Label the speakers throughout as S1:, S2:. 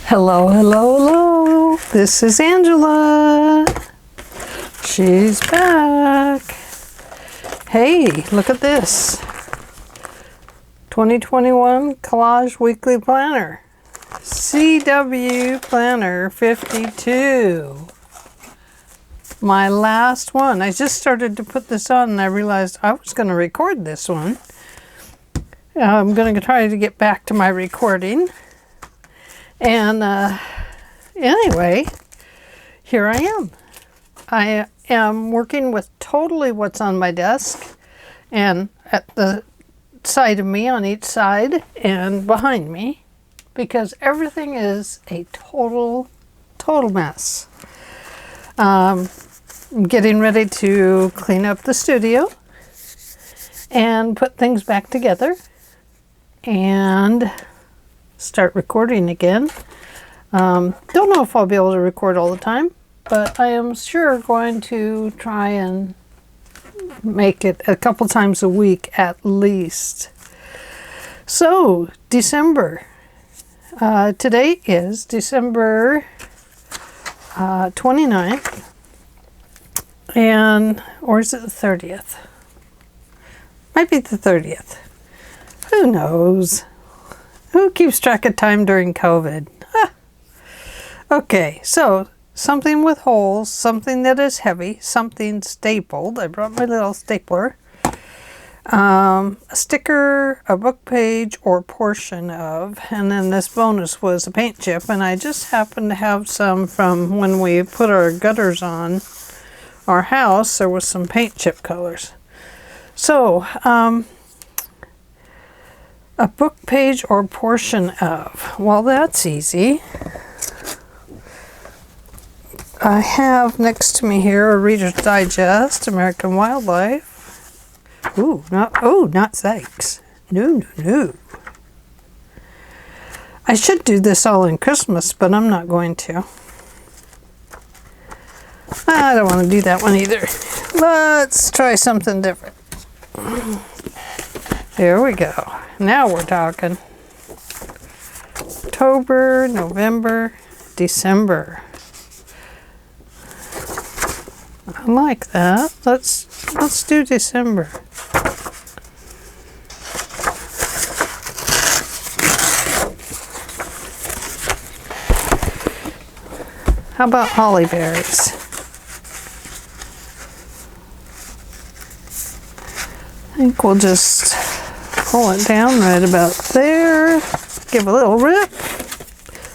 S1: Hello, hello, hello. This is Angela. She's back. Hey, look at this. 2021 Collage Weekly Planner. CWPlanner 52. My last one. I just started to put this on and I realized I was going to record this one. I'm going to try to get back to my recording. And anyway, here I am. I am working with totally what's on my desk and at the side of me on each side and behind me, because everything is a total mess. I'm getting ready to clean up the studio and put things back together and start recording again. Don't know if I'll be able to record all the time, but I am sure going to try and make it a couple times a week at least. So, December. Today is December 29th, or is it the 30th? Might be the 30th. Who knows? Who keeps track of time during COVID? Ah. Okay, so something with holes, something that is heavy, something stapled. I brought my little stapler. A sticker, a book page or portion of, and then this bonus was a paint chip, and I just happened to have some from when we put our gutters on our house. There was some paint chip colors. So, a book page or portion of. Well, that's easy. I have next to me here a Reader's Digest, American Wildlife. Not Sykes. No. I should do this all in Christmas, but I'm not going to. I don't want to do that one either. Let's try something different. There we go. Now we're talking. October, November, December. I like that. Let's do December. How about holly berries? I think we'll just pull it down right about there. Give a little rip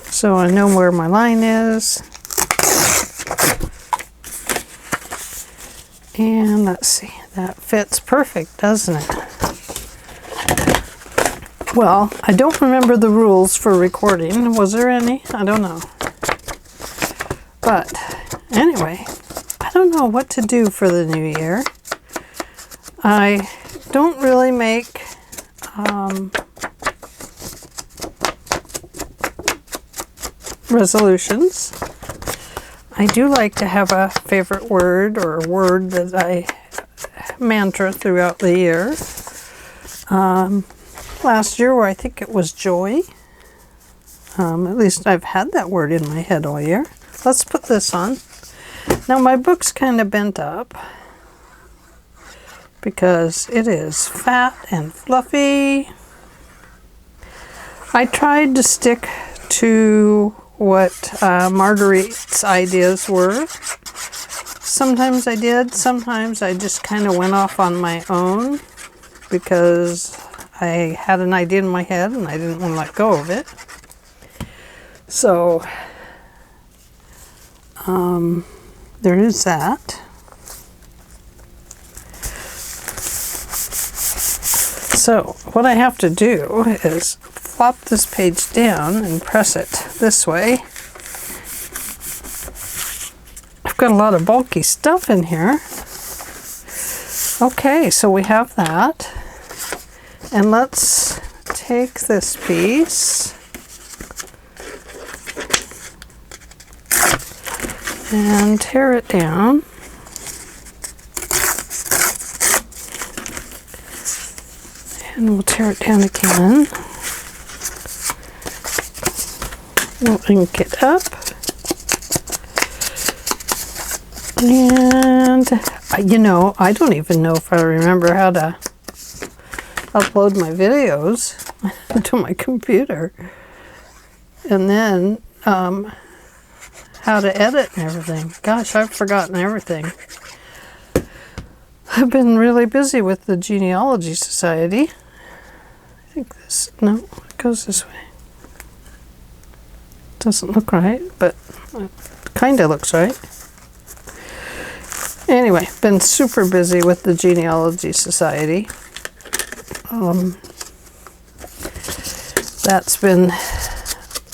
S1: so I know where my line is. And let's see, that fits perfect, doesn't it? Well, I don't remember the rules for recording. Was there any? I don't know. But anyway, I don't know what to do for the new year. I don't really make resolutions. I do like to have a favorite word or a word that I mantra throughout the year. Last year, I think it was joy. At least I've had that word in my head all year. Let's put this on. Now my book's kind of bent up because it is fat and fluffy. I tried to stick to what Margarete's ideas were. Sometimes I did, sometimes I just kind of went off on my own because I had an idea in my head and I didn't want to let go of it. So, there is that. So, what I have to do is flop this page down and press it this way. I've got a lot of bulky stuff in here. Okay, so we have that. And let's take this piece and tear it down. And we'll tear it down again. We'll ink it up. And, you know, I don't even know if I remember how to upload my videos to my computer. And then, how to edit and everything. Gosh, I've forgotten everything. I've been really busy with the Genealogy Society. I think this, no, it goes this way. Doesn't look right, but it kind of looks right. Anyway, been super busy with the Genealogy Society. That's been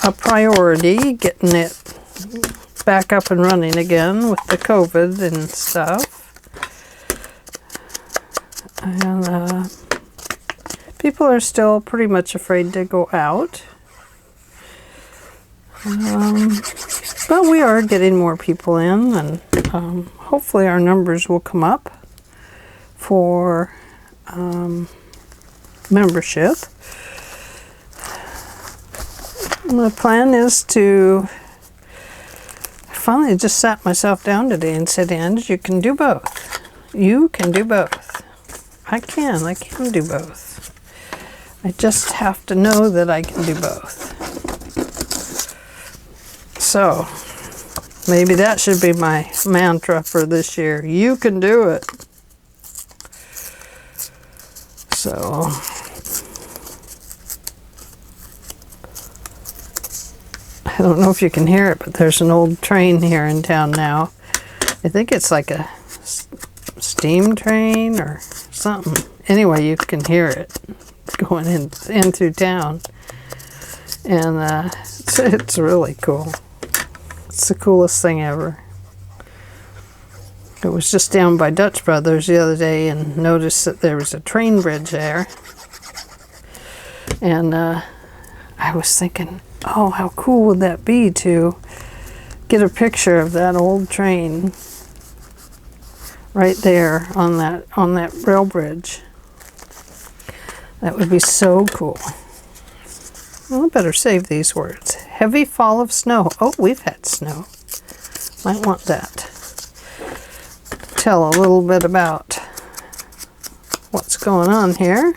S1: a priority, getting it back up and running again with the COVID and stuff. And people are still pretty much afraid to go out. But we are getting more people in, and hopefully our numbers will come up for membership. The plan is to, I finally just sat myself down today and said, "And you can do both. You can do both. I can do both. I just have to know that I can do both." So maybe that should be my mantra for this year. You can do it. So I don't know if you can hear it, but there's an old train here in town now. I think it's like a steam train or something. Anyway, you can hear it going in through town. And it's really cool. It's the coolest thing ever. I was just down by Dutch Brothers the other day and noticed that there was a train bridge there. And I was thinking, oh, how cool would that be to get a picture of that old train right there on that rail bridge. That would be so cool. Well, I better save these words. Heavy fall of snow. Oh, we've had snow. Might want that. Tell a little bit about what's going on here.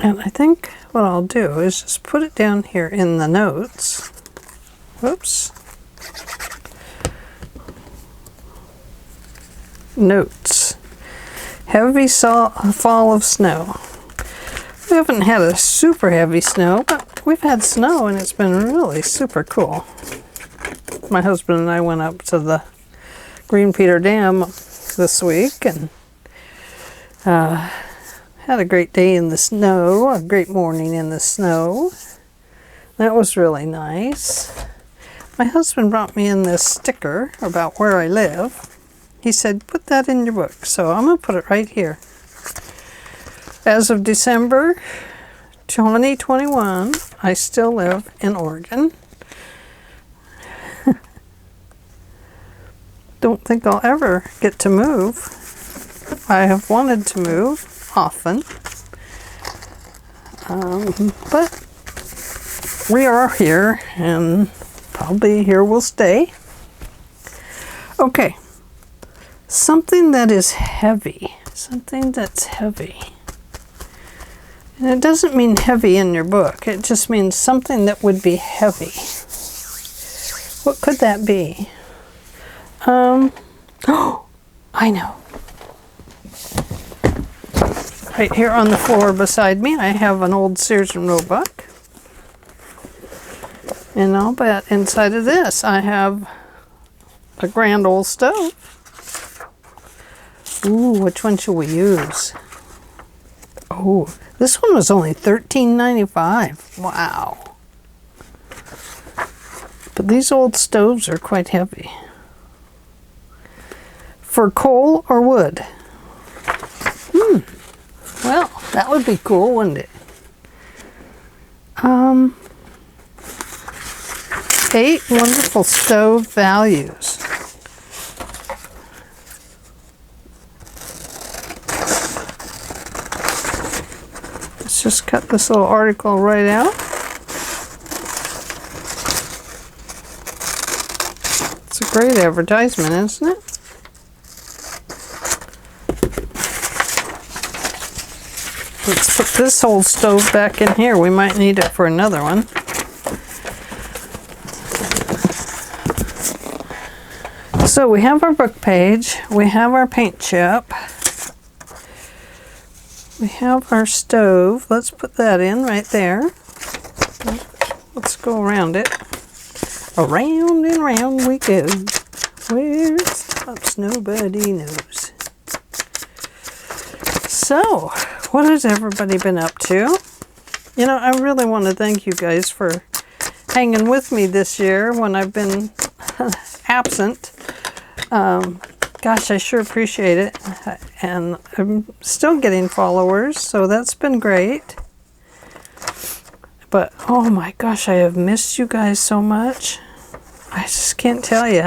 S1: And I think what I'll do is just put it down here in the notes. Whoops. Notes. Heavy fall of snow. We haven't had a super heavy snow, but we've had snow and it's been really super cool. My husband and I went up to the Green Peter Dam this week and had a great day in the snow, a great morning in the snow. That was really nice. My husband brought me in this sticker about where I live. He said, put that in your book. So I'm going to put it right here. As of December 2021, I still live in Oregon. Don't think I'll ever get to move. I have wanted to move often. But we are here and probably here we'll stay. Okay. Something that is heavy. Something that's heavy. And it doesn't mean heavy in your book. It just means something that would be heavy. What could that be? Oh, I know. Right here on the floor beside me, I have an old Sears and Roebuck. And I'll bet inside of this I have a grand old stove. Ooh, which one should we use? Oh, this one was only $13.95. Wow. But these old stoves are quite heavy. For coal or wood? Well, that would be cool, wouldn't it? 8 wonderful stove values. Let's just cut this little article right out. It's a great advertisement, isn't it? Let's put this old stove back in here. We might need it for another one. So we have our book page, we have our paint chip, we have our stove. Let's put that in right there. Let's go around it. Around and around we go. Where it stops, nobody knows. So, what has everybody been up to? You know, I really want to thank you guys for hanging with me this year when I've been absent. Gosh, I sure appreciate it. And I'm still getting followers, so that's been great. But, oh my gosh, I have missed you guys so much. I just can't tell you.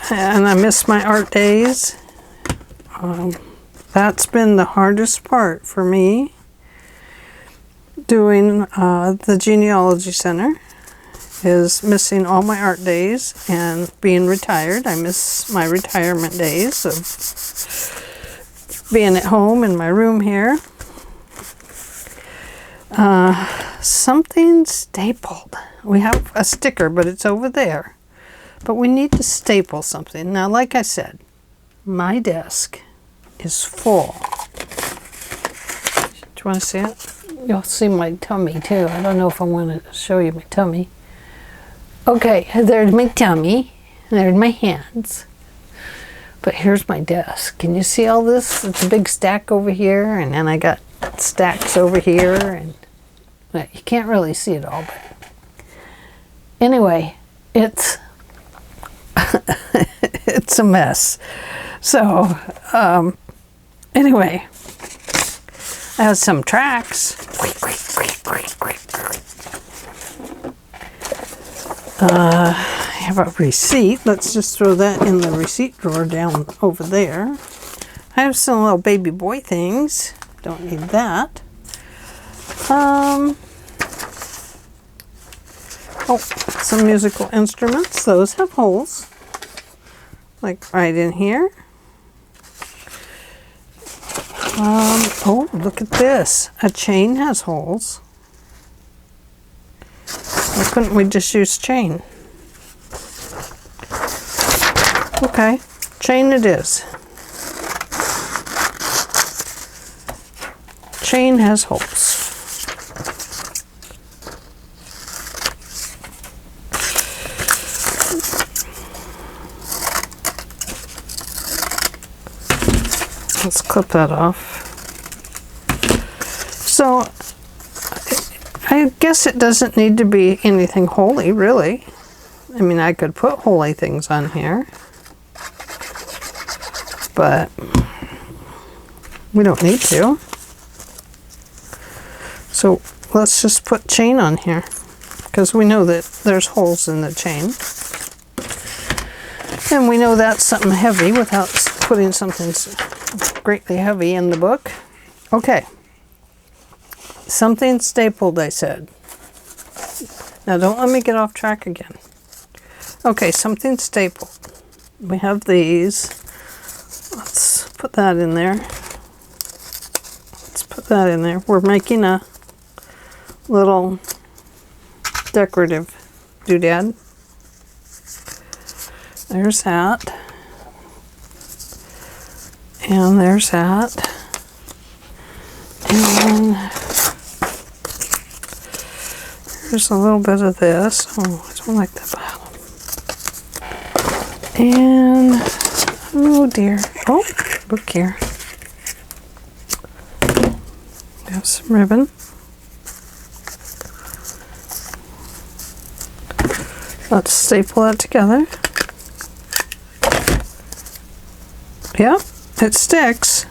S1: And I miss my art days. That's been the hardest part for me, doing the genealogy center, is missing all my art days and being retired. I miss my retirement days of being at home in my room here. Something stapled. We have a sticker, but it's over there. But we need to staple something. Now, like I said, my desk is full. Do you want to see it? You'll see my tummy too. I don't know if I want to show you my tummy. Okay, there's my tummy. There's my hands. But here's my desk. Can you see all this? It's a big stack over here, and then I got stacks over here, and well, you can't really see it all, but anyway, it's it's a mess. So anyway, I have some tracks. I have a receipt. Let's just throw that in the receipt drawer down over there. I have some little baby boy things. Don't need that. Oh, some musical instruments. Those have holes. Like right in here. Oh, look at this. A chain has holes. Why couldn't we just use chain? Okay, chain it is. Chain has holes. Let's clip that off. So, I guess it doesn't need to be anything holy, really. I mean, I could put holy things on here, but we don't need to. So let's just put chain on here, because we know that there's holes in the chain. And we know that's something heavy without putting something greatly heavy in the book. Okay. Something stapled, I said. Now don't let me get off track again. Okay, something stapled. We have these. Let's put that in there. Let's put that in there. We're making a little decorative doodad. There's that. And there's that. And there's a little bit of this. Oh, I don't like that bottom. And, oh dear. Oh, look here. We have some ribbon. Let's staple that together. Yeah, it sticks.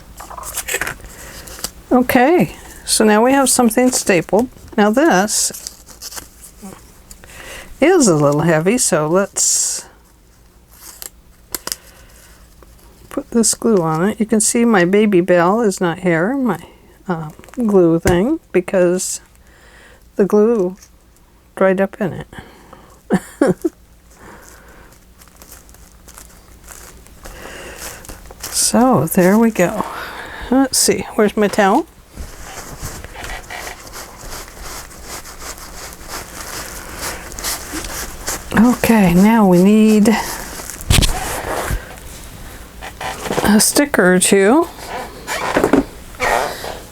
S1: Okay, so now we have something stapled. Now this is a little heavy, so let's put this glue on it. You can see my baby bell is not here. My glue thing because the glue dried up in it. So there we go. Let's see, where's my towel? Okay, now we need a sticker or two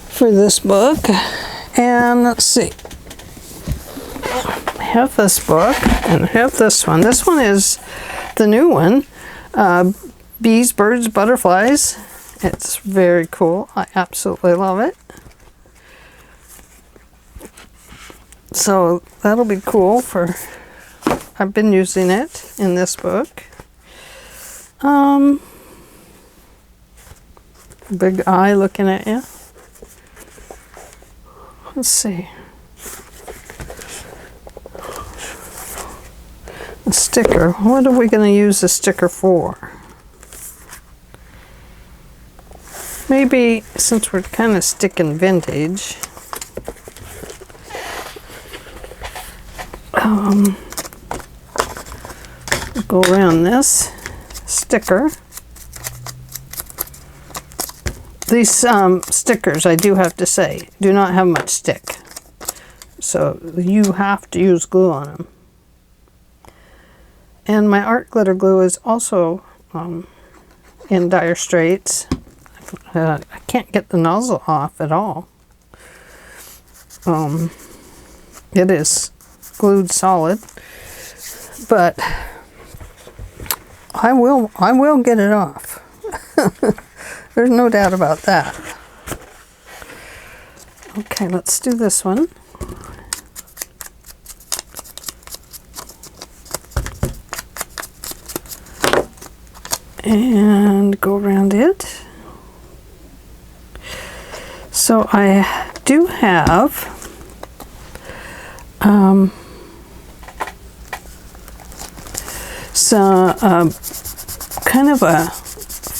S1: for this book. And let's see, I have this book and I have this one. This one is the new one, Bees, Birds, Butterflies. It's very cool. I absolutely love it. So that'll be cool for, I've been using it in this book. Big eye looking at you. Let's see. A sticker. What are we going to use the sticker for? Maybe since we're kind of sticking vintage, we'll go around this sticker. These stickers, I do have to say, do not have much stick. So you have to use glue on them. And my art glitter glue is also in dire straits. I can't get the nozzle off at all. It is glued solid, but I will get it off. There's no doubt about that. Okay, let's do this one. And go around it. So I do have some kind of a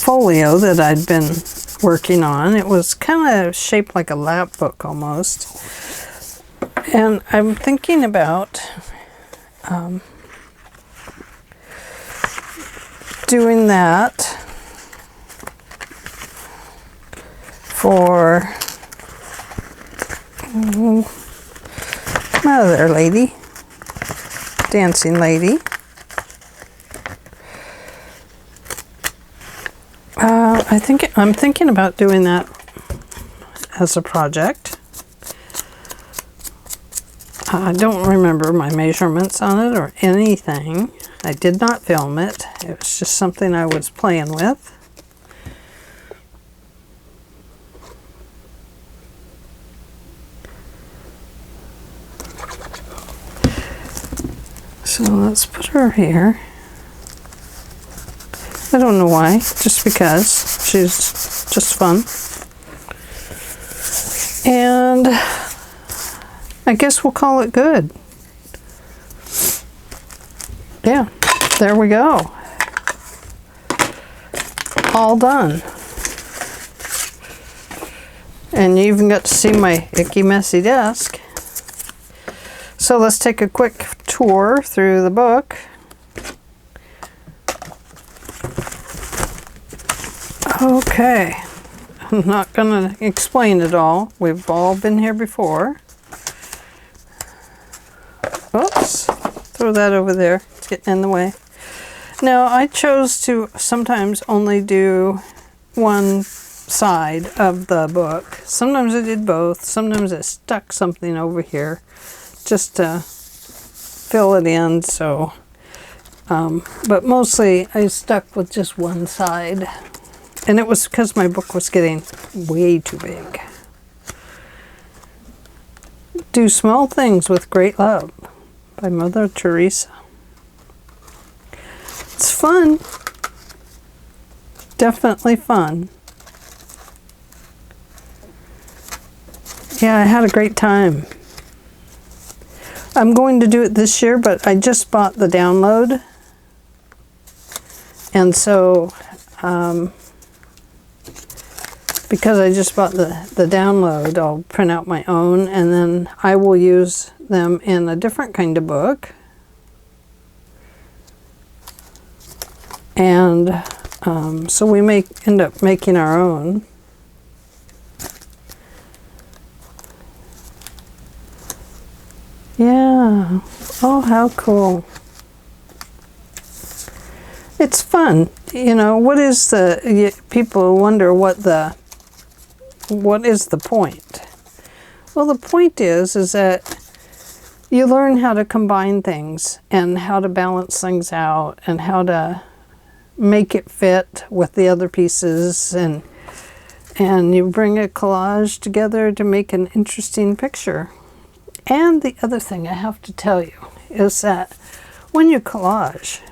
S1: folio that I'd been working on. It was kind of shaped like a lap book almost. And I'm thinking about doing that for, come out of there, lady, dancing lady. I'm thinking about doing that as a project. I don't remember my measurements on it or anything. I did not film it. It was just something I was playing with. So let's put her here. I don't know why, just because. She's just fun. And I guess we'll call it good. Yeah, there we go. All done. And you even got to see my icky messy desk. So let's take a quick tour through the book. Okay, I'm not going to explain it all. We've all been here before. Oops, throw that over there. It's getting in the way. Now, I chose to sometimes only do one side of the book. Sometimes I did both. Sometimes I stuck something over here just to fill it in. So, but mostly I stuck with just one side. And it was because my book was getting way too big. Do Small Things with Great Love by Mother Teresa. It's fun. Definitely fun. Yeah, I had a great time. I'm going to do it this year, but I just bought the download. And so, because I just bought the download, I'll print out my own, and then I will use them in a different kind of book. And so we end up making our own. Yeah. Oh, how cool. It's fun. You know, what is people wonder what is the point? Well, the point is that you learn how to combine things and how to balance things out and how to make it fit with the other pieces, and you bring a collage together to make an interesting picture. And the other thing I have to tell you is that when you collage,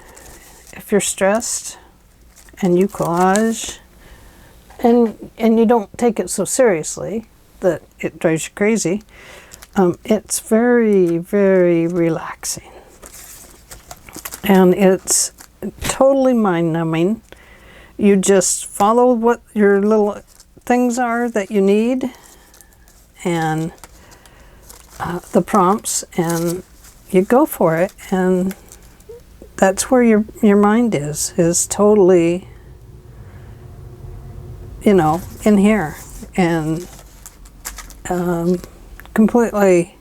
S1: if you're stressed and you collage and you don't take it so seriously that it drives you crazy, it's very, very relaxing. And it's totally mind-numbing. You just follow what your little things are that you need and the prompts, and you go for it, and that's where your mind is totally, you know, in here, and completely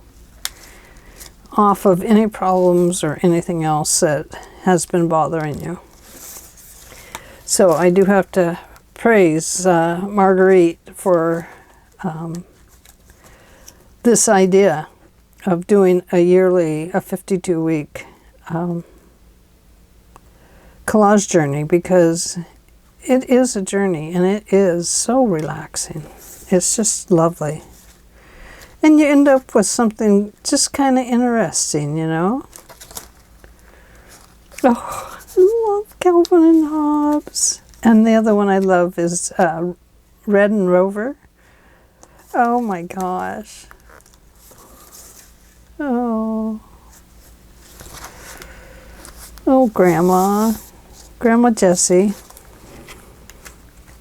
S1: off of any problems or anything else that has been bothering you. So I do have to praise Margarete for this idea of doing a 52-week collage journey, because it is a journey and it is so relaxing. It's just lovely. And you end up with something just kind of interesting, you know? Oh, I love Calvin and Hobbes. And the other one I love is Red and Rover. Oh my gosh. Oh. Oh, Grandma Jessie.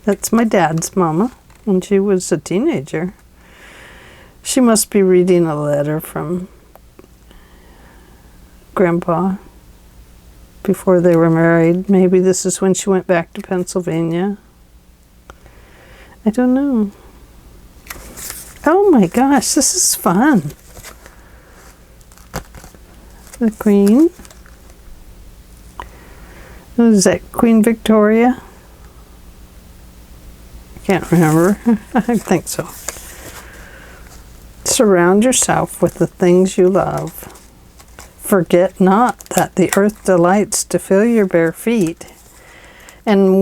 S1: That's my dad's mama when she was a teenager. She must be reading a letter from Grandpa before they were married. Maybe this is when she went back to Pennsylvania. I don't know. Oh my gosh, this is fun. The Queen. What is that, Queen Victoria? I can't remember. I think so. Surround yourself with the things you love. Forget not that the earth delights to feel your bare feet, and the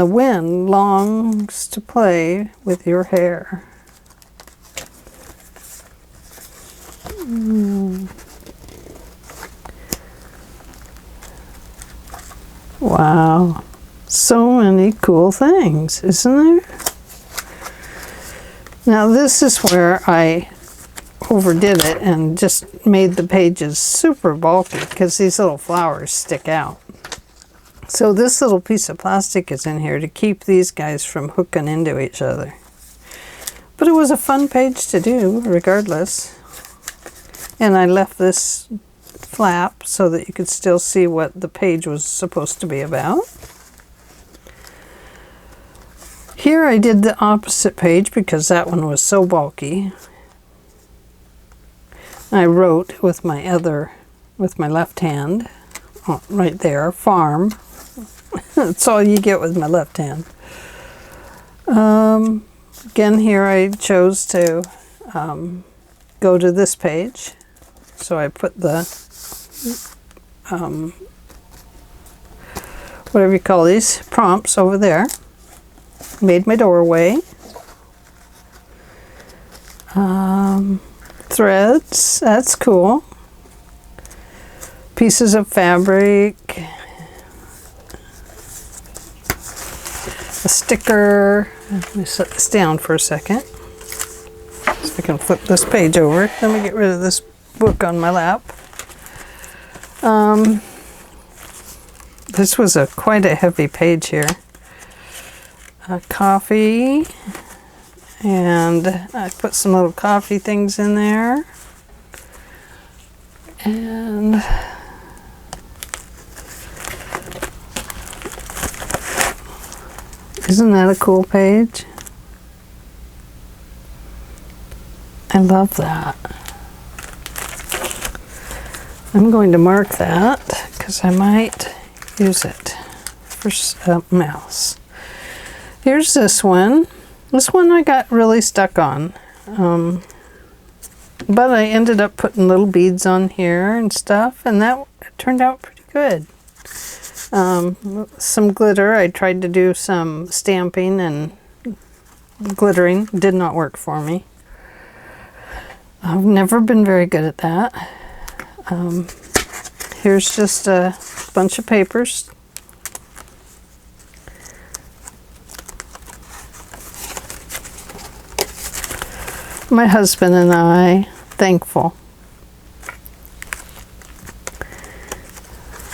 S1: wind longs to play with your hair. Wow. So many cool things, isn't there? Now this is where I overdid it and just made the pages super bulky because these little flowers stick out. So this little piece of plastic is in here to keep these guys from hooking into each other. But it was a fun page to do regardless. And I left this flap so that you could still see what the page was supposed to be about. Here I did the opposite page because that one was so bulky. I wrote with my left hand, right there, farm. That's all you get with my left hand. Again, here I chose to go to this page. So I put the, whatever you call these, prompts over there. Made my doorway. Threads, that's cool. Pieces of fabric. A sticker. Let me set this down for a second. So I can flip this page over. Let me get rid of this book on my lap. This was quite a heavy page here. coffee, and I put some little coffee things in there. And isn't that a cool page? I love that. I'm going to mark that because I might use it for something else. Here's this one. This one I got really stuck on. But I ended up putting little beads on here and stuff, and that turned out pretty good. Some glitter. I tried to do some stamping and glittering. Did not work for me. I've never been very good at that. Here's just a bunch of papers. My husband and I, thankful.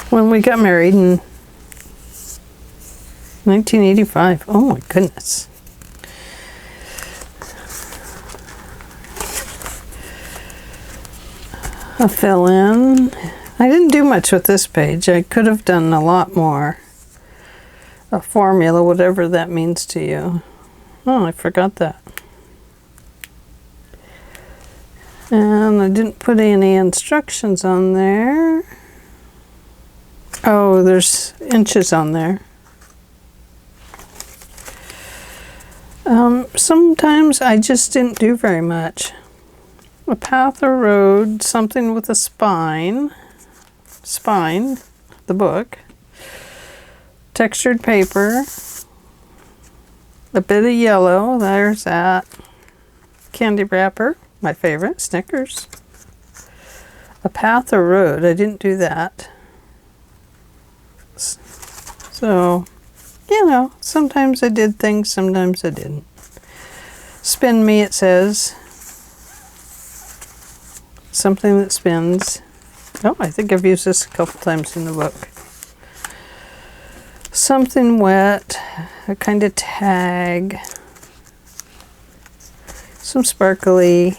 S1: When we got married in 1985. Oh my goodness. A fill-in. I didn't do much with this page. I could have done a lot more. A formula, whatever that means to you. Oh, I forgot that. And I didn't put any instructions on there. Oh, there's inches on there. Sometimes I just didn't do very much. A path or road, something with a spine. Spine, the book. Textured paper. A bit of yellow, there's that. Candy wrapper, my favorite, Snickers. A path or road, I didn't do that. So, you know, sometimes I did things, sometimes I didn't. Spin me, it says. Something that spins. Oh, I think I've used this a couple times in the book. Something wet, a kind of tag. Some sparkly.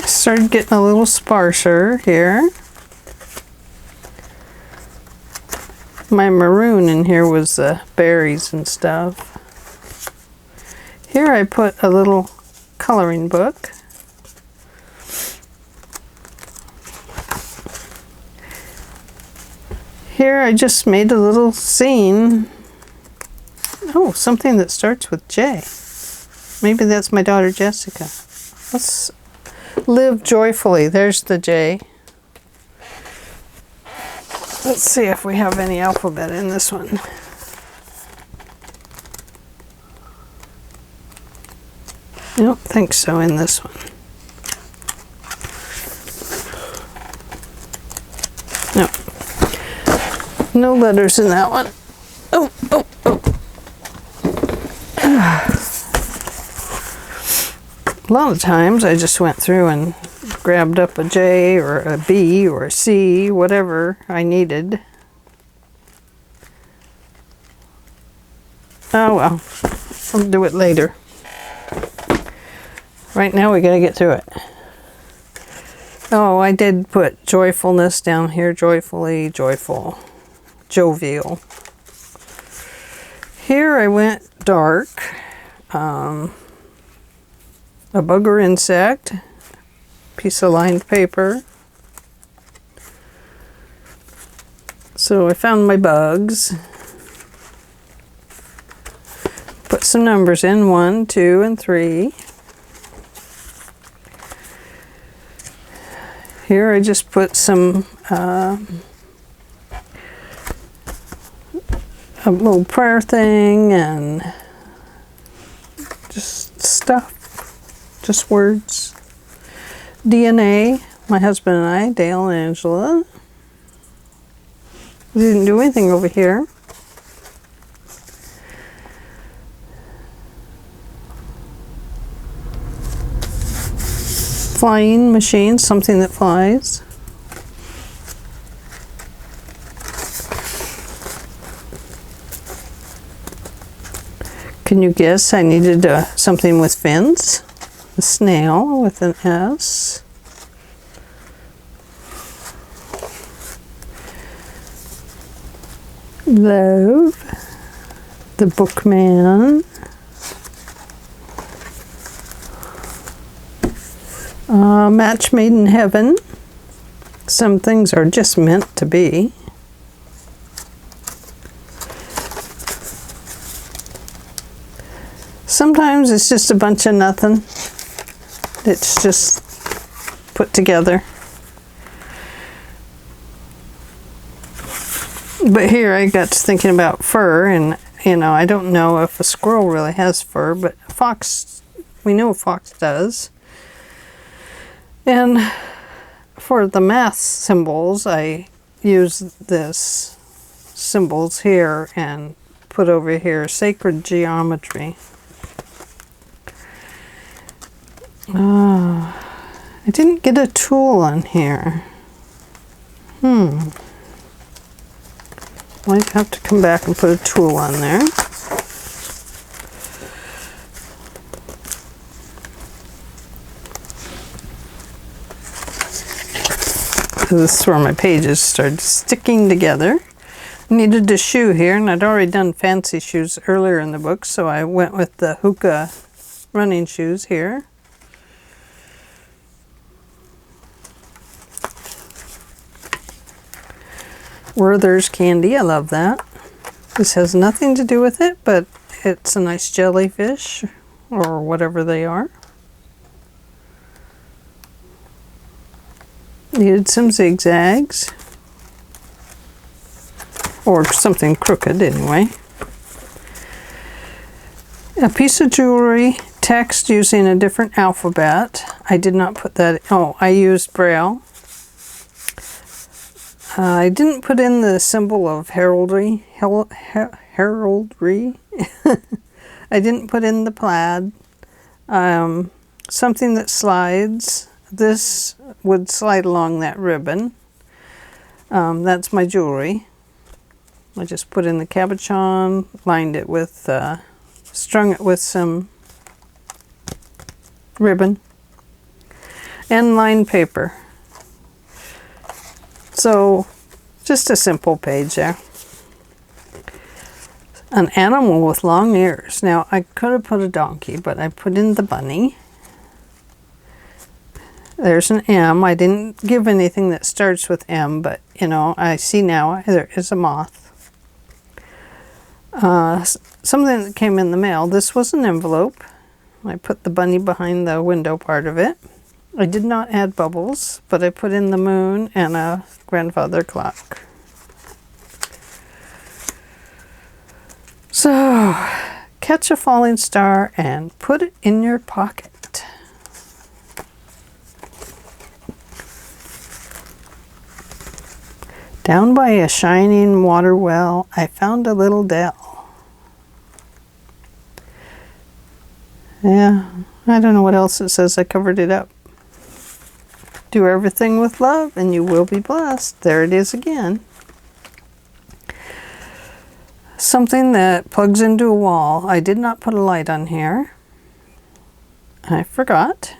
S1: Started getting a little sparser here. My maroon in here was the berries and stuff. Here I put a little coloring book. Here I just made a little scene. Oh, something that starts with J. Maybe that's my daughter Jessica. Let's live joyfully. There's the J. Let's see if we have any alphabet in this one. I don't think so in this one. No. No letters in that one. Oh, oh, oh. A lot of times I just went through and grabbed up a J or a B or a C, whatever I needed. Oh well, I'll do it later. Right now we gotta get through it. Oh, I did put joyfulness down here. Joyfully, joyful, jovial. Here I went dark. A bug or insect. Piece of lined paper. So I found my bugs. Put some numbers in, 1, 2, and 3. Here I just put some a little prayer thing and just stuff, just words. DNA, my husband and I, Dale and Angela. We didn't do anything over here. Flying machine, something that flies. Can you guess I needed something with fins? A snail with an S. Love. The Bookman. Match made in heaven. Some things are just meant to be. Sometimes it's just a bunch of nothing. It's just put together. But here I got to thinking about fur, and you know, I don't know if a squirrel really has fur, but a fox, we know a fox does. And for the math symbols, I use this symbols here and put over here sacred geometry. I didn't get a tool on here. Might have to come back and put a tool on there. This is where my pages started sticking together. I needed a shoe here, and I'd already done fancy shoes earlier in the book, so I went with the Hoka running shoes here. Werther's candy, I love that. This has nothing to do with it, but it's a nice jellyfish, or whatever they are. Needed some zigzags, or something crooked anyway. A piece of jewelry, text using a different alphabet. I did not put that, oh, I used Braille. I didn't put in the symbol of heraldry. Heraldry. I didn't put in the plaid. Something that slides. This would slide along that ribbon. That's my jewelry. I just put in the cabochon, lined it with, strung it with some ribbon and lined paper. So, just a simple page there. An animal with long ears. Now, I could have put a donkey, but I put in the bunny. There's an M. I didn't give anything that starts with M, but, you know, I see now there is a moth. Something that came in the mail. This was an envelope. I put the bunny behind the window part of it. I did not add bubbles, but I put in the moon and a grandfather clock. So, catch a falling star and put it in your pocket. Down by a shining water well, I found a little dell. Yeah, I don't know what else it says. I covered it up. Do everything with love and you will be blessed. There it is again. Something that plugs into a wall. I did not put a light on here. I forgot.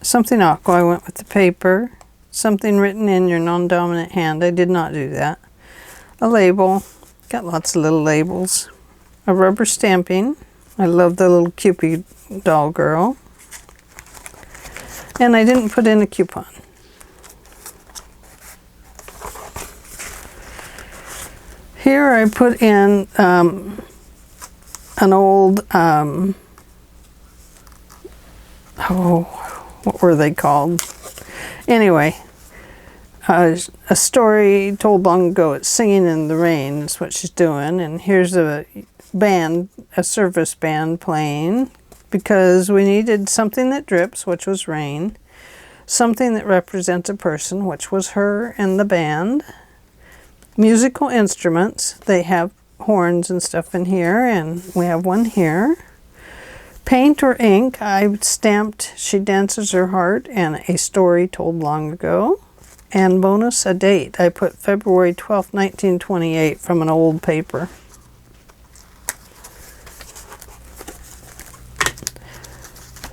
S1: Something aqua. I went with the paper. Something written in your non-dominant hand. I did not do that. A label. Got lots of little labels. A rubber stamping. I love the little Cupid doll girl. And I didn't put in a coupon. Here I put in an old, what were they called? Anyway, a story told long ago. It's Singing in the Rain is what she's doing. And here's a band, a service band playing, because we needed something that drips, which was rain, something that represents a person, which was her and the band, musical instruments. They have horns and stuff in here, and we have one here. Paint or ink, I stamped She Dances Her Heart and A Story Told Long Ago. And bonus, a date. I put February 12th, 1928 from an old paper.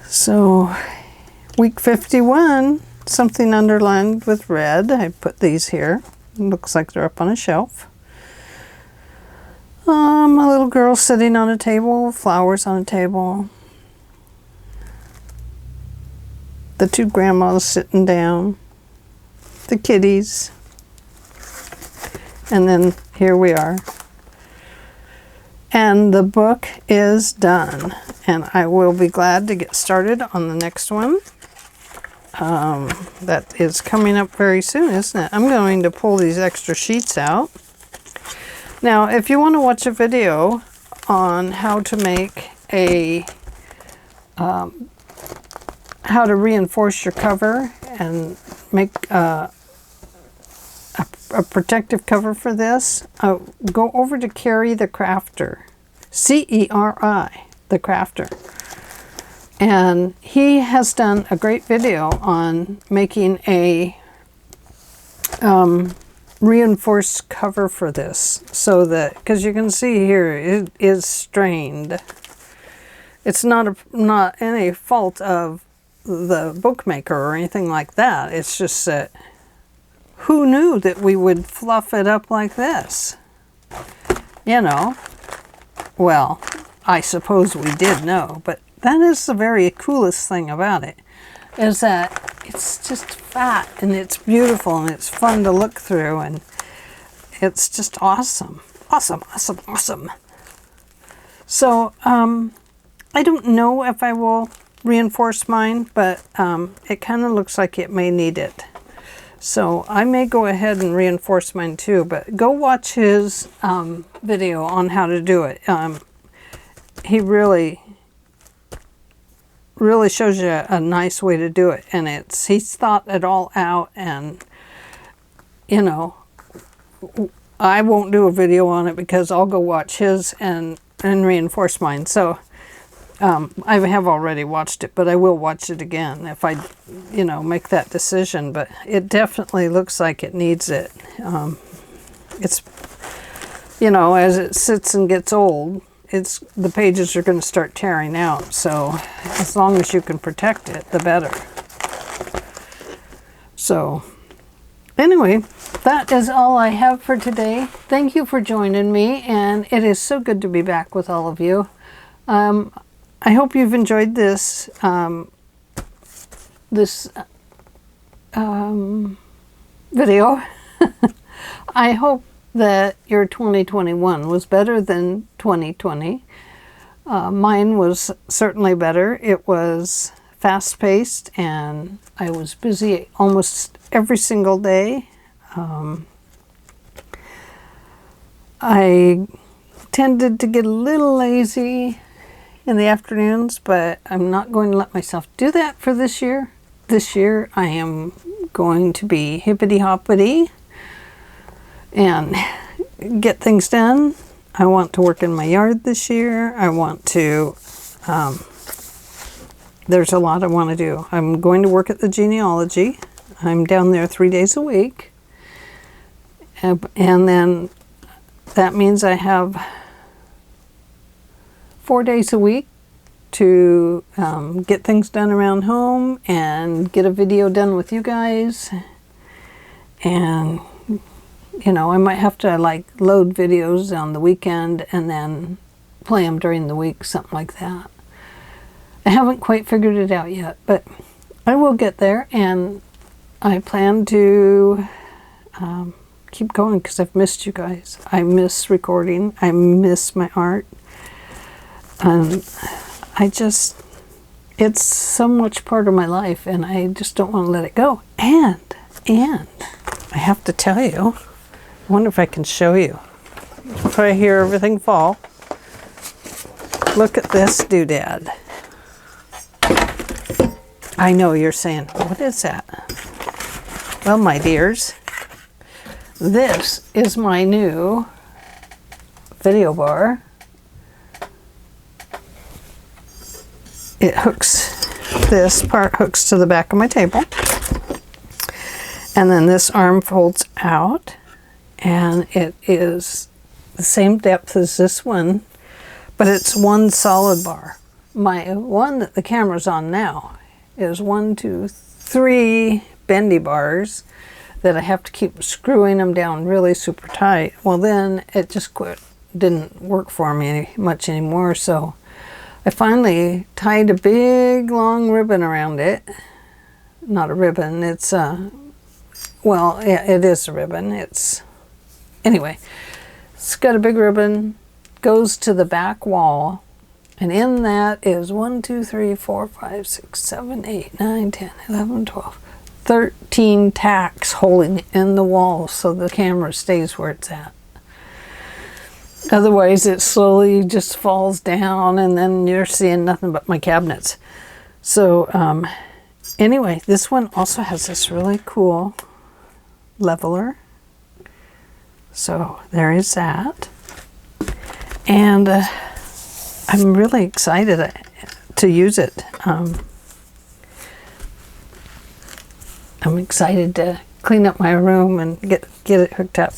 S1: So week 51, something underlined with red. I put these here. It looks like they're up on a shelf. A little girl sitting on a table, flowers on a table. The two grandmas sitting down. The kitties. And then here we are. And the book is done. And I will be glad to get started on the next one. That is coming up very soon, isn't it? I'm going to pull these extra sheets out. Now, if you want to watch a video on how to make a, how to reinforce your cover and make a protective cover for this, go over to Ceri the Crafter, C-E-R-I, the Crafter. And he has done a great video on making a reinforced cover for this, so that, because you can see here it is strained. It's not any fault of the bookmaker or anything like that. It's just that who knew that we would fluff it up like this? You know, well, I suppose we did know, but that is the very coolest thing about it, is that it's just fat and it's beautiful and it's fun to look through, and it's just awesome. Awesome, awesome, awesome. So, I don't know if I will reinforce mine, but it kind of looks like it may need it. So I may go ahead and reinforce mine too, but go watch his video on how to do it. He really shows you a nice way to do it, and he's thought it all out. And you know, I won't do a video on it because I'll go watch his and reinforce mine. So I have already watched it, but I will watch it again if I, you know, make that decision. But it definitely looks like it needs it. It's, you know, as it sits and gets old, the pages are going to start tearing out. So as long as you can protect it, the better. So anyway, that is all I have for today. Thank you for joining me, and it is so good to be back with all of you. I hope you've enjoyed this video. I hope that your 2021 was better than 2020. Mine was certainly better. It was fast-paced, and I was busy almost every single day. I tended to get a little lazy in the afternoons, but I'm not going to let myself do that for this year. This year I am going to be hippity-hoppity and get things done. I want to work in my yard this year. I want to, there's a lot I want to do. I'm going to work at the genealogy. I'm down there 3 days a week. And then that means I have 4 days a week to get things done around home and get a video done with you guys. And, you know, I might have to like load videos on the weekend and then play them during the week, something like that. I haven't quite figured it out yet, but I will get there, and I plan to keep going because I've missed you guys. I miss recording. I miss my art. It's so much part of my life, and I just don't want to let it go. And I have to tell you, I wonder if I can show you. If I hear everything fall, look at this doodad. I know you're saying, what is that? Well, my dears, this is my new video bar. It hooks, this part hooks to the back of my table, and then this arm folds out, and it is the same depth as this one, but it's one solid bar. my one that the camera's on now is 1, 2, 3 bendy bars that I have to keep screwing them down really super tight. Well, then it just didn't work for me much anymore, so I finally tied a big long ribbon around it. Not a ribbon, it's well, yeah, it is a ribbon. Anyway, it's got a big ribbon, goes to the back wall, and in that is 1, 2, 3, 4, 5, 6, 7, 8, 9, 10, 11, 12, 13 tacks holding in the wall so the camera stays where it's at. Otherwise, it slowly just falls down, and then you're seeing nothing but my cabinets. So, anyway, this one also has this really cool leveler. So, there is that. And I'm really excited to use it. I'm excited to clean up my room and get it hooked up.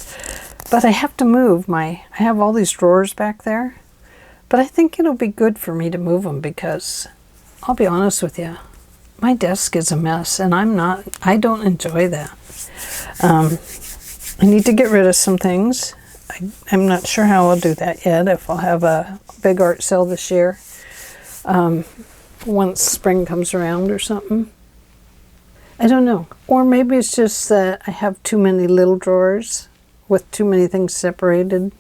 S1: But I have to move I have all these drawers back there. But I think it'll be good for me to move them because, I'll be honest with you, my desk is a mess and I don't enjoy that. I need to get rid of some things. I'm not sure how I'll do that yet, if I'll have a big art sale this year. Once spring comes around or something. I don't know. Or maybe it's just that I have too many little drawers with too many things separated.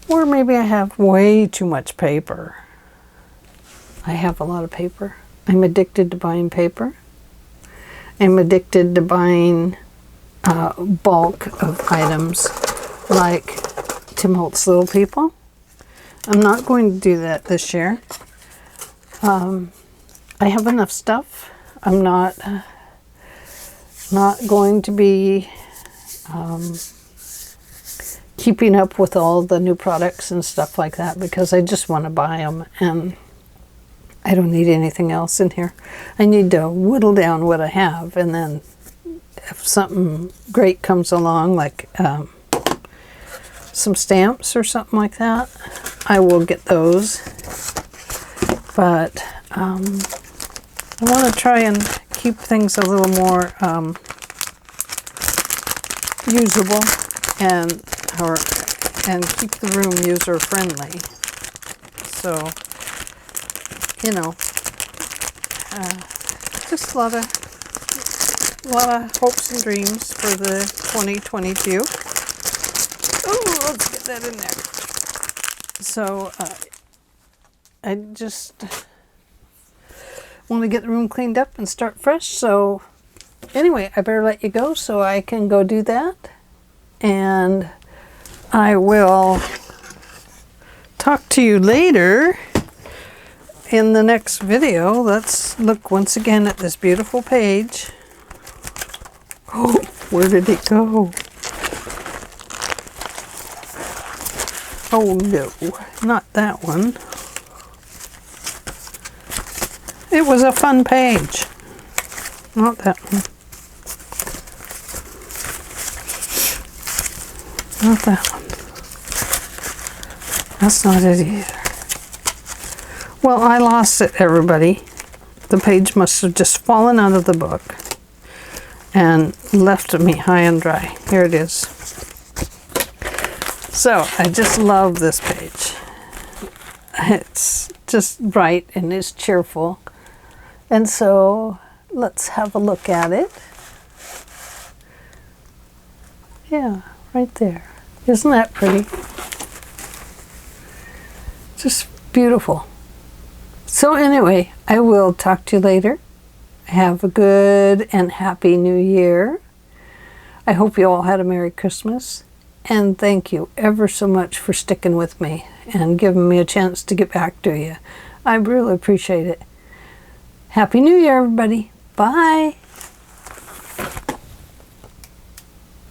S1: Or maybe I have way too much paper. I have a lot of paper. I'm addicted to buying paper. I'm addicted to buying bulk of items like Tim Holtz Little People. I'm not going to do that this year. I have enough stuff. I'm not going to be keeping up with all the new products and stuff like that because I just want to buy them and I don't need anything else in here. I need to whittle down what I have, and then if something great comes along, like some stamps or something like that, I will get those. But I want to try and keep things a little more usable and keep the room user friendly. So, you know, just a lot of hopes and dreams for the 2022. Oh, let's get that in there. So, I just want to get the room cleaned up and start fresh. So, anyway, I better let you go so I can go do that. And I will talk to you later in the next video. Let's look once again at this beautiful page. Oh, where did it go? Oh no, not that one. It was a fun page. Not that one. Not that one. That's not it either. Well, I lost it, everybody. The page must have just fallen out of the book and left me high and dry. Here it is. So, I just love this page. It's just bright and it's cheerful. And so, let's have a look at it. Yeah, right there. Isn't that pretty? Just beautiful. So anyway, I will talk to you later. Have a good and happy New Year. I hope you all had a Merry Christmas. And thank you ever so much for sticking with me and giving me a chance to get back to you. I really appreciate it. Happy New Year, everybody. Bye.